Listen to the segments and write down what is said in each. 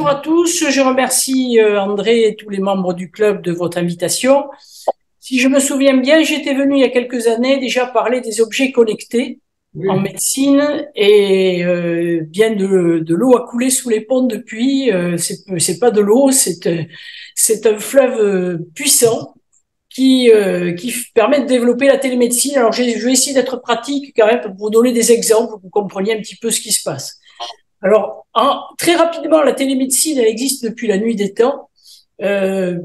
Bonjour à tous, je remercie André et tous les membres du club de votre invitation. Si je me souviens bien, j'étais venu il y a quelques années déjà parler des objets connectés en Oui, médecine et bien de l'eau a coulé sous les ponts depuis. C'est pas de l'eau, c'est un fleuve puissant qui permet de développer la télémédecine. Alors je vais essayer d'être pratique quand même pour vous donner des exemples pour que vous compreniez un petit peu ce qui se passe. Alors, très rapidement, la télémédecine, elle existe depuis la nuit des temps,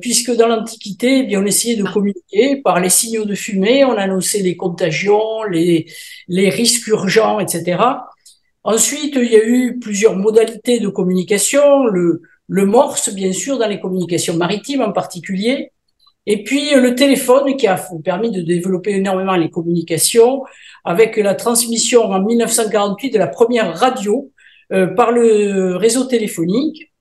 puisque dans l'Antiquité, eh bien, on essayait de communiquer par les signaux de fumée, on annonçait les contagions, les risques urgents, etc. Ensuite, il y a eu plusieurs modalités de communication, le Morse, bien sûr, dans les communications maritimes en particulier, et puis le téléphone qui a permis de développer énormément les communications, avec la transmission en 1948 de la première radio par le réseau téléphonique.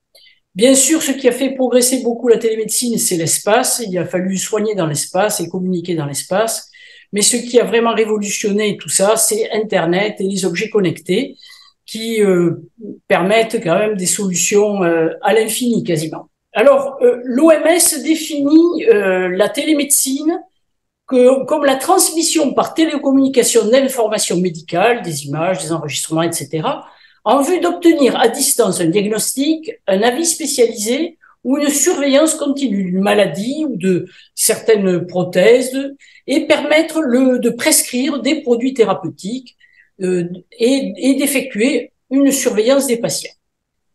Bien sûr, ce qui a fait progresser beaucoup la télémédecine, c'est l'espace. Il a fallu soigner dans l'espace et communiquer dans l'espace. Mais ce qui a vraiment révolutionné tout ça, c'est Internet et les objets connectés qui permettent quand même des solutions à l'infini quasiment. Alors, l'OMS définit la télémédecine comme la transmission par télécommunication d'informations médicales, des images, des enregistrements, etc., en vue d'obtenir à distance un diagnostic, un avis spécialisé ou une surveillance continue d'une maladie ou de certaines prothèses et permettre de prescrire des produits thérapeutiques et d'effectuer une surveillance des patients.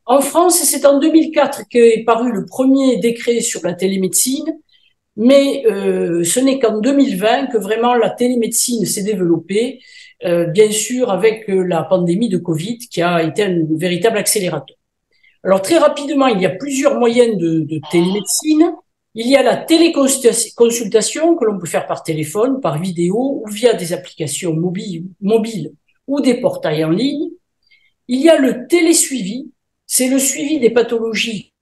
En France, c'est en 2004 qu'est paru le premier décret sur la télémédecine, mais ce n'est qu'en 2020 que vraiment la télémédecine s'est développée, bien sûr avec la pandémie de Covid qui a été un véritable accélérateur. Alors très rapidement, il y a plusieurs moyens de télémédecine. Il y a la téléconsultation que l'on peut faire par téléphone, par vidéo ou via des applications mobiles ou des portails en ligne. Il y a le télésuivi, c'est le suivi des pathologies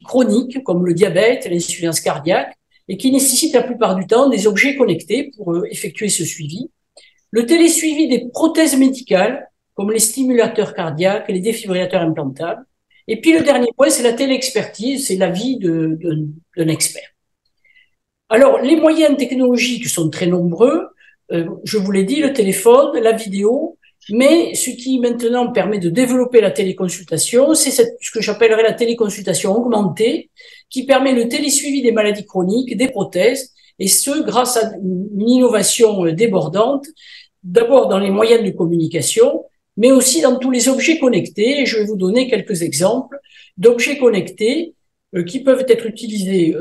chroniques comme le diabète, l'insuffisance cardiaque, et qui nécessite la plupart du temps des objets connectés pour effectuer ce suivi. Le télésuivi des prothèses médicales, comme les stimulateurs cardiaques et les défibrillateurs implantables. Et puis le dernier point, c'est la téléexpertise, c'est l'avis d'un expert. Alors, les moyens technologiques sont très nombreux. Je vous l'ai dit, le téléphone, la vidéo, mais ce qui maintenant permet de développer la téléconsultation, c'est ce que j'appellerais la téléconsultation augmentée, qui permet le télésuivi des maladies chroniques, des prothèses, et ce, grâce à une innovation débordante, d'abord dans les moyens de communication, mais aussi dans tous les objets connectés. Et je vais vous donner quelques exemples d'objets connectés qui peuvent être utilisés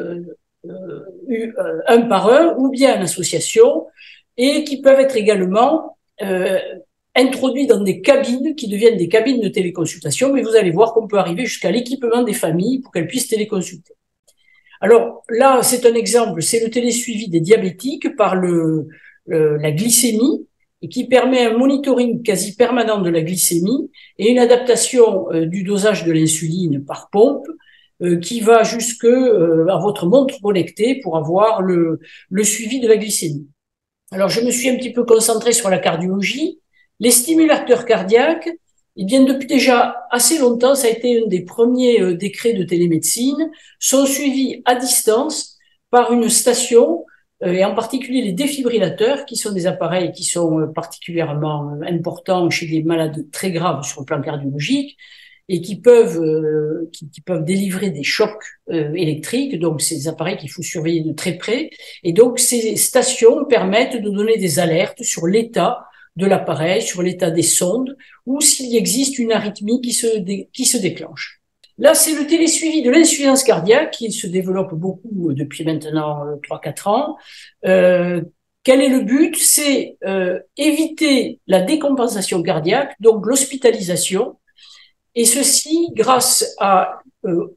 un par un ou bien en association et qui peuvent être également introduits dans des cabines qui deviennent des cabines de téléconsultation, mais vous allez voir qu'on peut arriver jusqu'à l'équipement des familles pour qu'elles puissent téléconsulter. Alors là, c'est un exemple, c'est le télésuivi des diabétiques par la glycémie et qui permet un monitoring quasi permanent de la glycémie et une adaptation du dosage de l'insuline par pompe qui va jusque à votre montre connectée pour avoir le suivi de la glycémie. Alors, je me suis un petit peu concentré sur la cardiologie. Les stimulateurs cardiaques, eh bien, depuis déjà assez longtemps, ça a été un des premiers décrets de télémédecine, sont suivis à distance par une station, et en particulier les défibrillateurs, qui sont des appareils qui sont particulièrement importants chez des malades très graves sur le plan cardiologique, et qui peuvent délivrer des chocs électriques. Donc, c'est des appareils qu'il faut surveiller de très près. Et donc, ces stations permettent de donner des alertes sur l'état de l'appareil, sur l'état des sondes, ou s'il existe une arythmie qui se déclenche. Là, c'est le télésuivi de l'insuffisance cardiaque qui se développe beaucoup depuis maintenant 3-4 ans. Quel est le but? C'est éviter la décompensation cardiaque, donc l'hospitalisation, et ceci grâce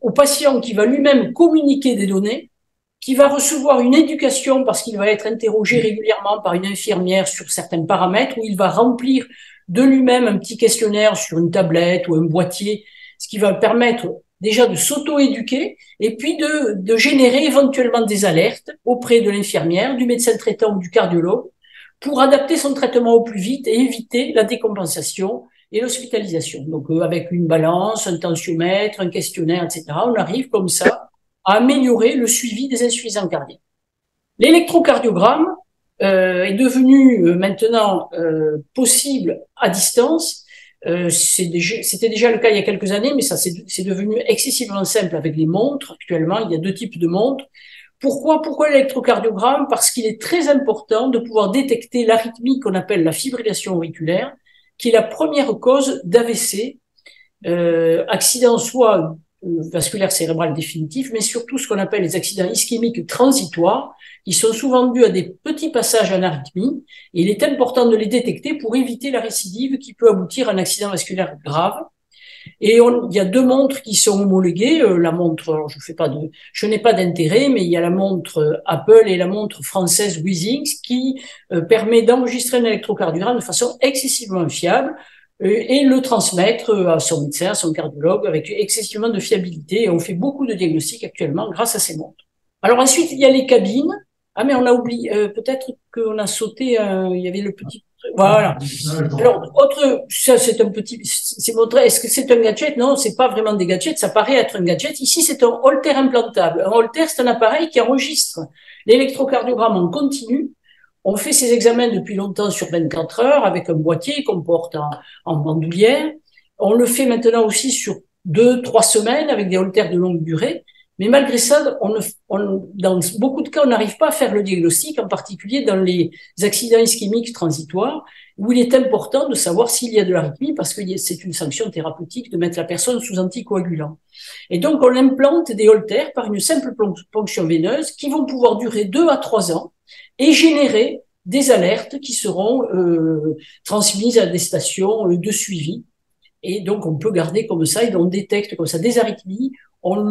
au patient qui va lui-même communiquer des données, qui va recevoir une éducation parce qu'il va être interrogé régulièrement par une infirmière sur certains paramètres, où il va remplir de lui-même un petit questionnaire sur une tablette ou un boîtier, ce qui va permettre déjà de s'auto-éduquer et puis de générer éventuellement des alertes auprès de l'infirmière, du médecin traitant ou du cardiologue pour adapter son traitement au plus vite et éviter la décompensation et l'hospitalisation. Donc, avec une balance, un tensiomètre, un questionnaire, etc., on arrive comme ça à améliorer le suivi des insuffisants cardiaques. L'électrocardiogramme est devenu maintenant possible à distance. C'était déjà le cas il y a quelques années, mais ça c'est devenu excessivement simple avec les montres. Actuellement, il y a deux types de montres. Pourquoi l'électrocardiogramme? Parce qu'il est très important de pouvoir détecter l'arythmie qu'on appelle la fibrillation auriculaire, qui est la première cause d'AVC, accident soit vasculaire cérébral définitif, mais surtout ce qu'on appelle les accidents ischémiques transitoires, qui sont souvent dus à des petits passages en arythmie. Et il est important de les détecter pour éviter la récidive qui peut aboutir à un accident vasculaire grave. Et il y a deux montres qui sont homologuées. La montre, alors je n'ai pas d'intérêt, mais il y a la montre Apple et la montre française Withings qui permet d'enregistrer un électrocardiogramme de façon excessivement fiable et le transmettre à son médecin, à son cardiologue avec excessivement de fiabilité. Et on fait beaucoup de diagnostics actuellement grâce à ces montres. Alors ensuite, il y a les cabines. Ah, mais on a oublié, peut-être qu'on a sauté, il y avait le petit, voilà. Alors, ça c'est un petit, c'est montré, est-ce que c'est un gadget? Non, c'est pas vraiment des gadgets, ça paraît être un gadget. Ici, c'est un holter implantable. Un holter, c'est un appareil qui enregistre l'électrocardiogramme en continu. On fait ces examens depuis longtemps sur 24 heures avec un boîtier qu'on porte en bandoulière. On le fait maintenant aussi sur 2-3 semaines avec des holters de longue durée. Mais malgré ça, dans beaucoup de cas, on n'arrive pas à faire le diagnostic, en particulier dans les accidents ischémiques transitoires, où il est important de savoir s'il y a de l'arythmie, parce que c'est une sanction thérapeutique de mettre la personne sous anticoagulant. Et donc, on implante des holters par une simple ponction veineuse qui vont pouvoir durer 2 à 3 ans et générer des alertes qui seront transmises à des stations de suivi. Et donc, on peut garder comme ça, et on détecte comme ça des arythmies. On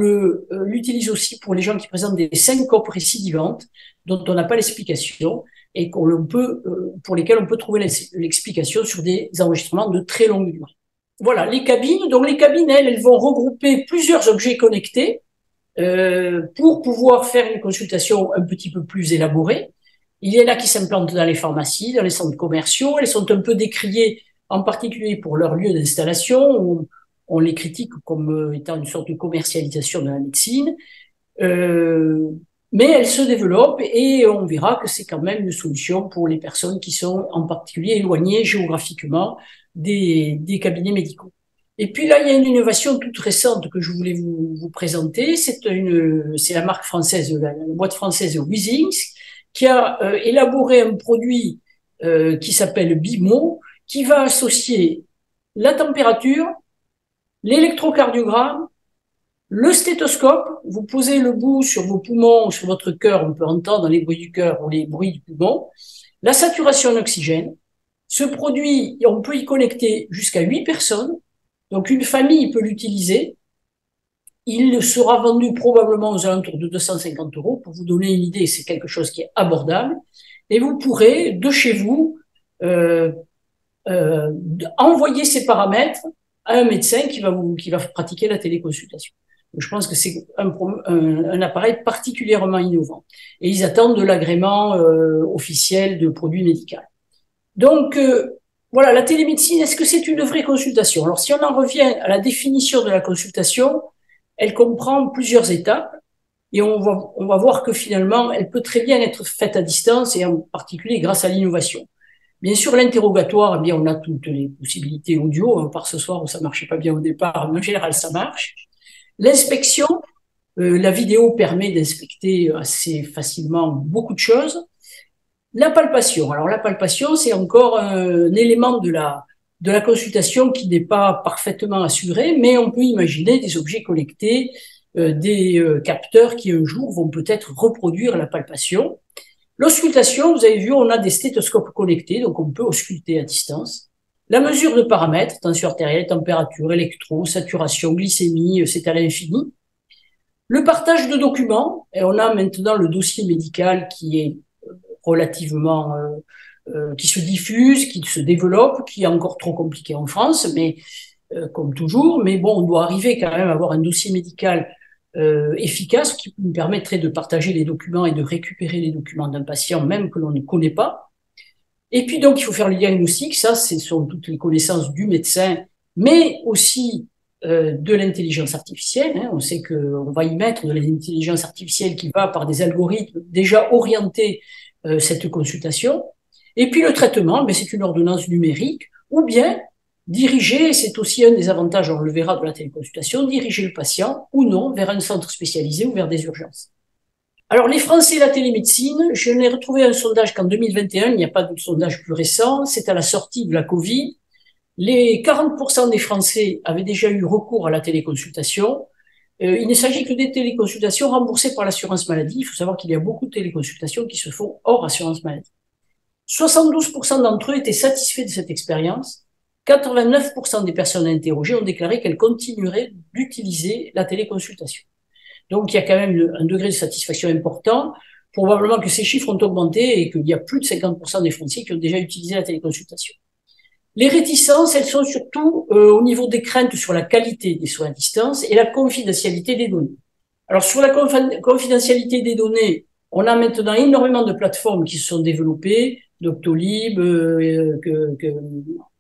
l'utilise aussi pour les gens qui présentent des syncopes récidivantes, dont on n'a pas l'explication, et pour lesquels on peut trouver l'explication sur des enregistrements de très longue durée. Voilà, les cabines. Donc, les cabines, elles vont regrouper plusieurs objets connectés pour pouvoir faire une consultation un petit peu plus élaborée. Il y en a qui s'implantent dans les pharmacies, dans les centres commerciaux. Elles sont un peu décriées, en particulier pour leur lieu d'installation. On les critique comme étant une sorte de commercialisation de la médecine. Mais elles se développent et on verra que c'est quand même une solution pour les personnes qui sont en particulier éloignées géographiquement des cabinets médicaux. Et puis là, il y a une innovation toute récente que je voulais vous présenter. C'est la marque française, la boîte française Withings, qui a élaboré un produit qui s'appelle BIMO, qui va associer la température, l'électrocardiogramme, le stéthoscope. Vous posez le bout sur vos poumons ou sur votre cœur, on peut entendre les bruits du cœur ou les bruits du poumon, la saturation en oxygène. Ce produit, on peut y connecter jusqu'à 8 personnes. Donc, une famille peut l'utiliser. Il sera vendu probablement aux alentours de 250 €. Pour vous donner une idée, c'est quelque chose qui est abordable. Et vous pourrez, de chez vous, envoyer ces paramètres à un médecin qui va pratiquer la téléconsultation. Donc, je pense que c'est un appareil particulièrement innovant. Et ils attendent de l'agrément officiel de produits médicaux. Donc, voilà, la télémédecine, est-ce que c'est une vraie consultation? Alors, si on en revient à la définition de la consultation, elle comprend plusieurs étapes et on va voir que finalement, elle peut très bien être faite à distance et en particulier grâce à l'innovation. Bien sûr, l'interrogatoire, eh bien, on a toutes les possibilités audio, à part ce soir où ça marchait pas bien au départ, mais en général, ça marche. L'inspection, la vidéo permet d'inspecter assez facilement beaucoup de choses. La palpation. Alors, la palpation, c'est encore un élément de la consultation qui n'est pas parfaitement assuré, mais on peut imaginer des objets connectés, des capteurs qui un jour vont peut-être reproduire la palpation. L'auscultation, vous avez vu, on a des stéthoscopes connectés, donc on peut ausculter à distance. La mesure de paramètres, tension artérielle, température, électro, saturation, glycémie, c'est à l'infini. Le partage de documents, et on a maintenant le dossier médical qui est relativement qui se diffuse, qui se développe, qui est encore trop compliqué en France, mais comme toujours. Mais bon, on doit arriver quand même à avoir un dossier médical efficace qui nous permettrait de partager les documents et de récupérer les documents d'un patient même que l'on ne connaît pas. Et puis donc, il faut faire le diagnostic. Ça, ce sont toutes les connaissances du médecin, mais aussi de l'intelligence artificielle. Hein. On sait qu'on va y mettre de l'intelligence artificielle qui va, par des algorithmes, déjà orienter cette consultation. Et puis le traitement, mais c'est une ordonnance numérique, ou bien diriger, c'est aussi un des avantages, on le verra, de la téléconsultation, diriger le patient ou non vers un centre spécialisé ou vers des urgences. Alors, les Français et la télémédecine, je n'ai retrouvé un sondage qu'en 2021, il n'y a pas de sondage plus récent, c'est à la sortie de la Covid. Les 40% des Français avaient déjà eu recours à la téléconsultation. Il ne s'agit que des téléconsultations remboursées par l'assurance maladie. Il faut savoir qu'il y a beaucoup de téléconsultations qui se font hors assurance maladie. 72% d'entre eux étaient satisfaits de cette expérience. 89% des personnes interrogées ont déclaré qu'elles continueraient d'utiliser la téléconsultation. Donc, il y a quand même un degré de satisfaction important. Probablement que ces chiffres ont augmenté et qu'il y a plus de 50% des Français qui ont déjà utilisé la téléconsultation. Les réticences, elles sont surtout au niveau des craintes sur la qualité des soins à distance et la confidentialité des données. Alors, sur la confidentialité des données, on a maintenant énormément de plateformes qui se sont développées, Doctolib,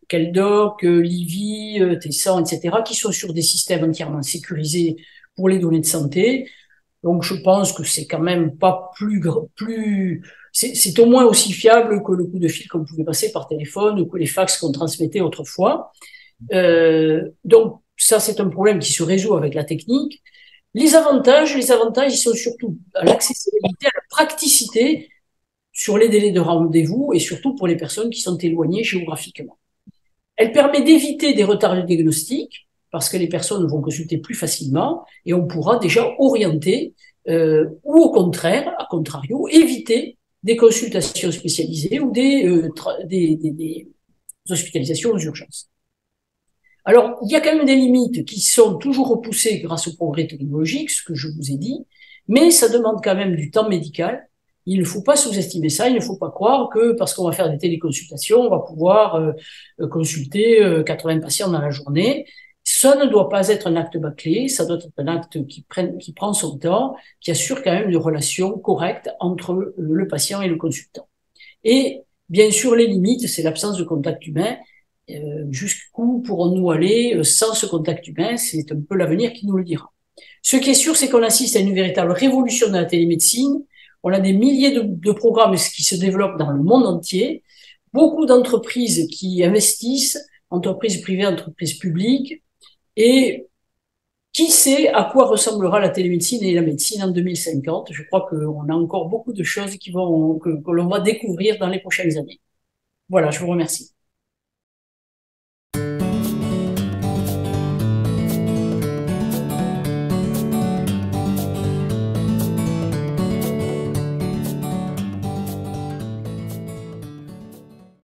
Keldoc, Livy, Tessan, etc., qui sont sur des systèmes entièrement sécurisés pour les données de santé. Donc, je pense que c'est quand même pas c'est au moins aussi fiable que le coup de fil qu'on pouvait passer par téléphone ou que les fax qu'on transmettait autrefois. Donc, ça, c'est un problème qui se résout avec la technique. Les avantages, ils sont surtout à l'accessibilité, à la praticité sur les délais de rendez-vous et surtout pour les personnes qui sont éloignées géographiquement. Elle permet d'éviter des retards de diagnostic parce que les personnes vont consulter plus facilement et on pourra déjà orienter ou au contraire, à contrario, éviter des consultations spécialisées ou des hospitalisations aux urgences. Alors, il y a quand même des limites qui sont toujours repoussées grâce au progrès technologique, ce que je vous ai dit, mais ça demande quand même du temps médical. Il ne faut pas sous-estimer ça, il ne faut pas croire que parce qu'on va faire des téléconsultations, on va pouvoir consulter 80 patients dans la journée. Ça ne doit pas être un acte bâclé, ça doit être un acte qui prend son temps, qui assure quand même une relation correcte entre le patient et le consultant. Et bien sûr, les limites, c'est l'absence de contact humain. Jusqu'où pourrons-nous aller sans ce contact humain? C'est un peu l'avenir qui nous le dira. Ce qui est sûr, c'est qu'on assiste à une véritable révolution de la télémédecine. On a des milliers de programmes qui se développent dans le monde entier. Beaucoup d'entreprises qui investissent, entreprises privées, entreprises publiques. Et qui sait à quoi ressemblera la télémédecine et la médecine en 2050? Je crois qu'on a encore beaucoup de choses que l'on va découvrir dans les prochaines années. Voilà, je vous remercie.